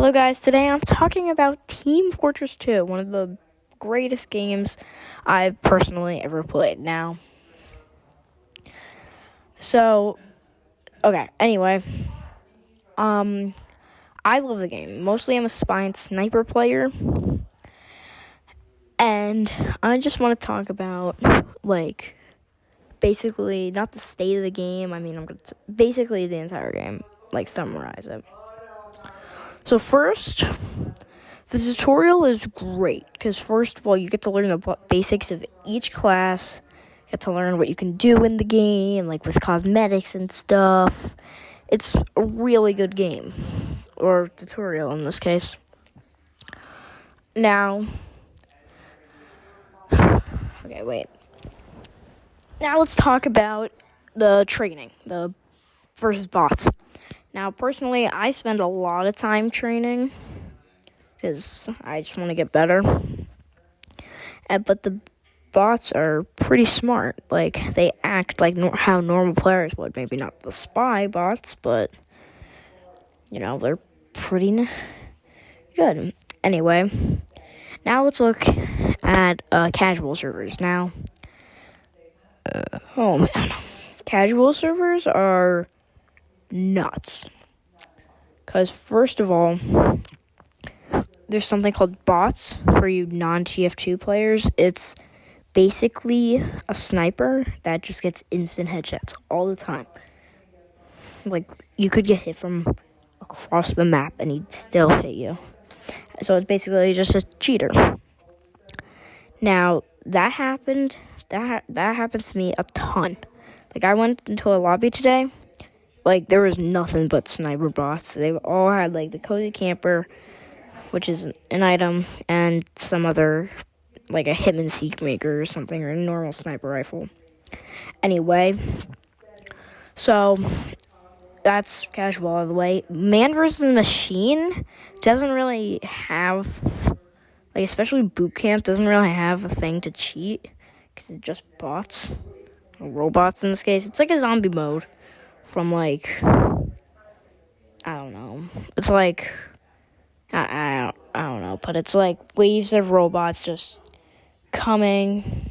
Hello guys, today I'm talking about Team Fortress 2, one of the greatest games I've personally ever played. Anyway, I love the game. Mostly I'm a spy and sniper player, and I just want to talk about, basically, not the state of the game, I'm going to, basically the entire game, summarize it. So first, the tutorial is great, because first of all, you get to learn the basics of each class, you get to learn what you can do in the game, with cosmetics and stuff. It's a really good game, or tutorial in this case. Now, let's talk about the training, the versus bots. Now, personally, I spend a lot of time training, because I just want to get better. But the bots are pretty smart. They act like how normal players would. Maybe not the spy bots, but, they're pretty good. Anyway, now let's look at casual servers. Now, casual servers are nuts. Because, first of all, there's something called bots for you non-TF2 players. It's basically a sniper that just gets instant headshots all the time. You could get hit from across the map and he'd still hit you. So it's basically just a cheater. Now, that happens to me a ton. I went into a lobby today. There was nothing but sniper bots. They all had, the Cozy Camper, which is an item, and some other, a Hitman Seek Maker or something, or a normal sniper rifle. Anyway, so that's casual out of the way. Man vs. Machine doesn't really have, especially Boot Camp doesn't really have a thing to cheat, because it's just bots, or robots in this case. It's like a zombie mode from, I don't know. It's I don't know, but it's waves of robots just coming,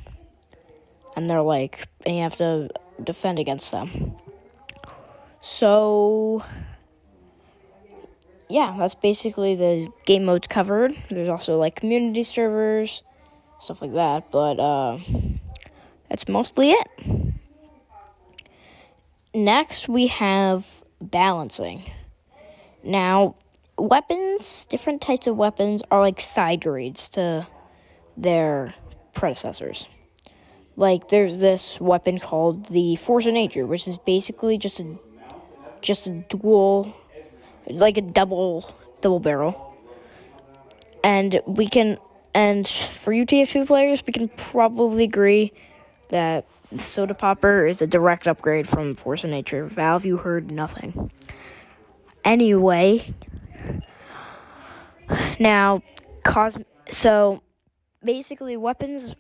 and they're and you have to defend against them. So, yeah, that's basically the game modes covered. There's also community servers, stuff like that, but that's mostly it. Next, we have balancing. Now, different types of weapons are side grades to their predecessors. There's this weapon called the Force of Nature, which is basically just a dual, a double barrel. And for you TF2 players, we can probably agree that Soda Popper is a direct upgrade from Force of Nature. Valve, you heard nothing. Anyway, now, so basically weapons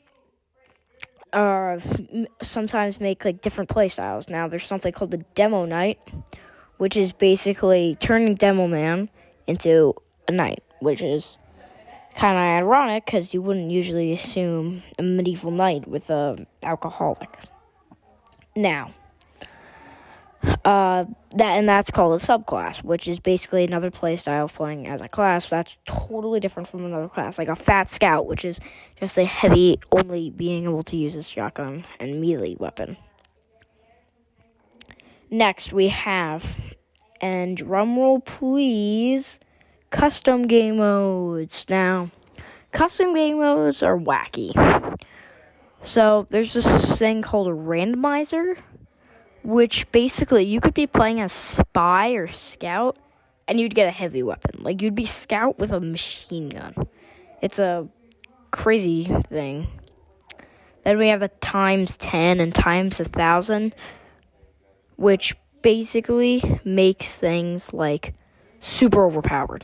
sometimes make different play styles. Now, there's something called the Demo Knight, which is basically turning Demo Man into a knight, which is kind of ironic because you wouldn't usually assume a medieval knight with a alcoholic. Now, that's called a subclass, which is basically another playstyle of playing as a class that's totally different from another class, like a fat scout, which is just a heavy, only being able to use a shotgun and melee weapon. Next, we have, and drumroll please, custom game modes. Now, custom game modes are wacky. So, there's this thing called a randomizer, which basically you could be playing as spy or scout, and you'd get a heavy weapon. You'd be scout with a machine gun. It's a crazy thing. Then we have the times 10 and times 1,000, which basically makes things super overpowered.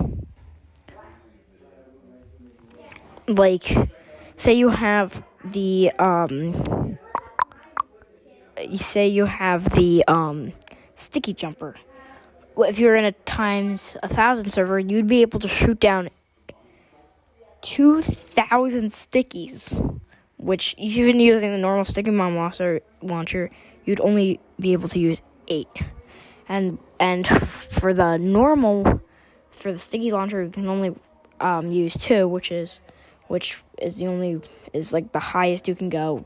Say you have the sticky jumper. if you're in a times 1,000 server, you'd be able to shoot down 2,000 stickies, which even using the normal sticky bomb launcher, you'd only be able to use 8. And for the sticky launcher, you can only use 2, which is like the highest you can go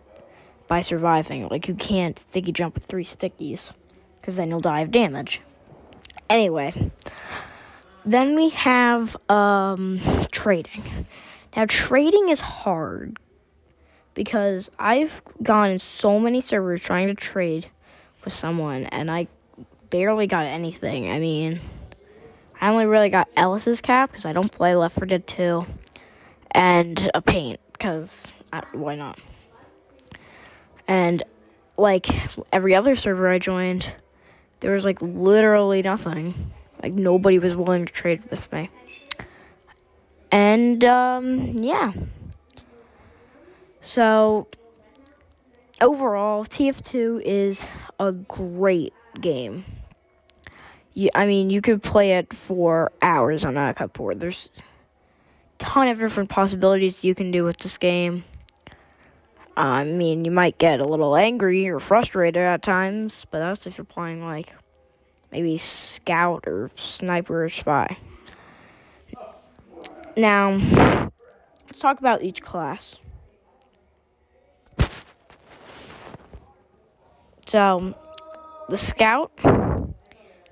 by surviving. Like, you can't sticky jump with 3 stickies, because then you'll die of damage. Anyway, then we have trading. Now, trading is hard because I've gone in so many servers trying to trade with someone, and I barely got anything. I mean, I only really got Ellis's cap because I don't play Left 4 Dead 2, and a paint because why not? And like every other server I joined, there was like literally nothing. Like, nobody was willing to trade with me. And yeah. So overall, TF2 is a great game. You could play it for hours on a cupboard. There's a ton of different possibilities you can do with this game. You might get a little angry or frustrated at times, but that's if you're playing, like, maybe scout or sniper or spy. Now, let's talk about each class. So, the scout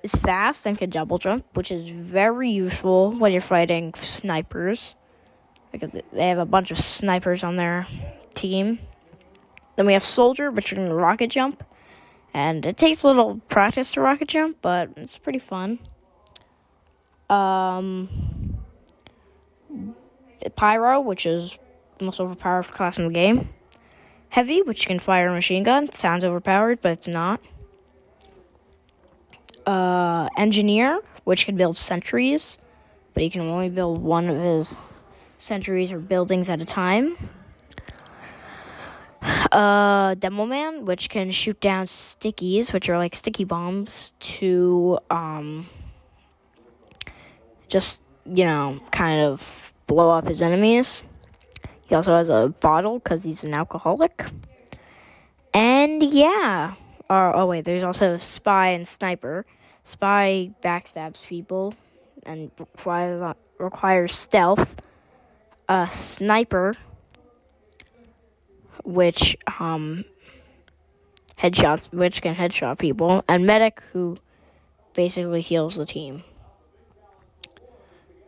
is fast and can double jump, which is very useful when you're fighting snipers. Because they have a bunch of snipers on their team. Then we have soldier, which can rocket jump. And it takes a little practice to rocket jump, but it's pretty fun. Pyro, which is the most overpowered class in the game. Heavy, which can fire a machine gun. Sounds overpowered, but it's not. Engineer, which can build sentries, but he can only build one of his sentries or buildings at a time. Demo Man, which can shoot down stickies, which are like sticky bombs, to just, kind of blow up his enemies. He also has a bottle because he's an alcoholic. And yeah. There's also Spy and Sniper. Spy backstabs people and requires stealth. Sniper, which can headshot people, and Medic, who basically heals the team.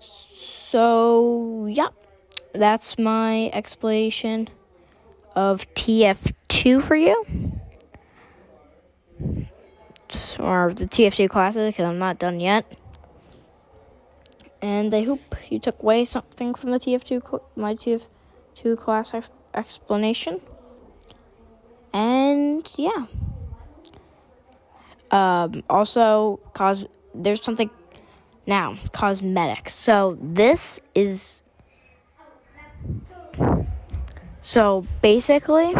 So yeah, that's my explanation of TF2 for you, or the TF2 classes, because I'm not done yet. And I hope you took away something from the my TF2 class explanation. And yeah. Also, there's something now, cosmetics. So basically,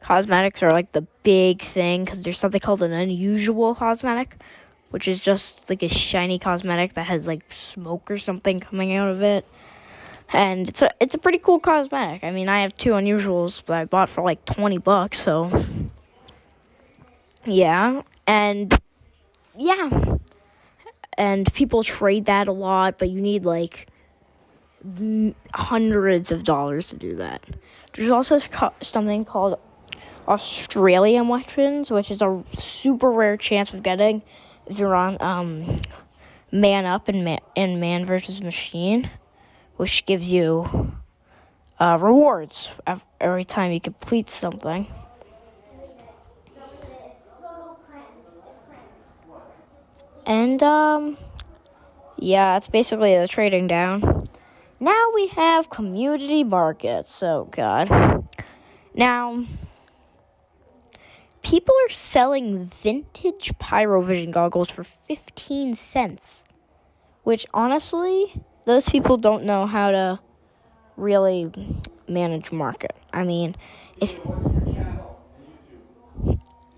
cosmetics are like the big thing, because there's something called an unusual cosmetic, which is just like a shiny cosmetic that has like smoke or something coming out of it. And it's a pretty cool cosmetic. I mean, I have 2 unusuals that I bought for like $20, so yeah. And yeah. And people trade that a lot, but you need like hundreds of dollars to do that. There's also something called Australian weapons, which is a super rare chance of getting if you're on Man Up and Man versus Machine, which gives you rewards every time you complete something. And yeah, that's basically the trading down. Now we have community markets. Oh god. Now, people are selling vintage Pyrovision goggles for 15 cents. Which, honestly, those people don't know how to really manage market. I mean,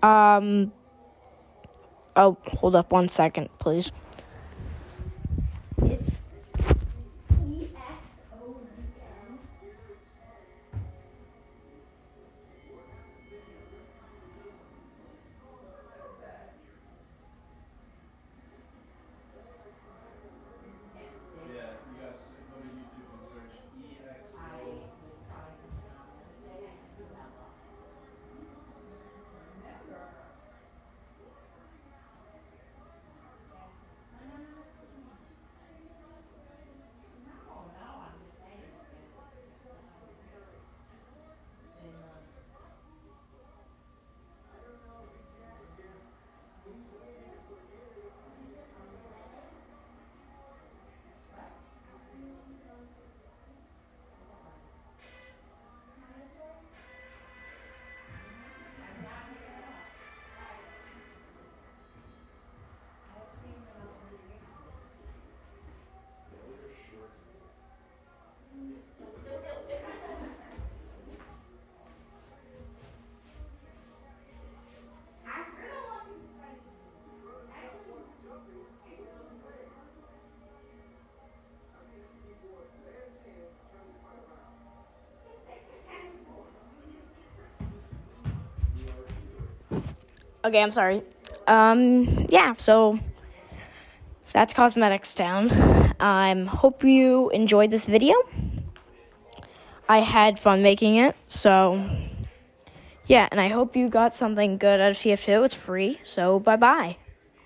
Oh, hold up 1 second, please. It's EXO. Yeah, you guys go to YouTube and search EXO. Okay, I'm sorry. Yeah, so that's Cosmetics Town. Hope you enjoyed this video. I had fun making it, so yeah, and I hope you got something good out of TF2. It's free, so bye-bye.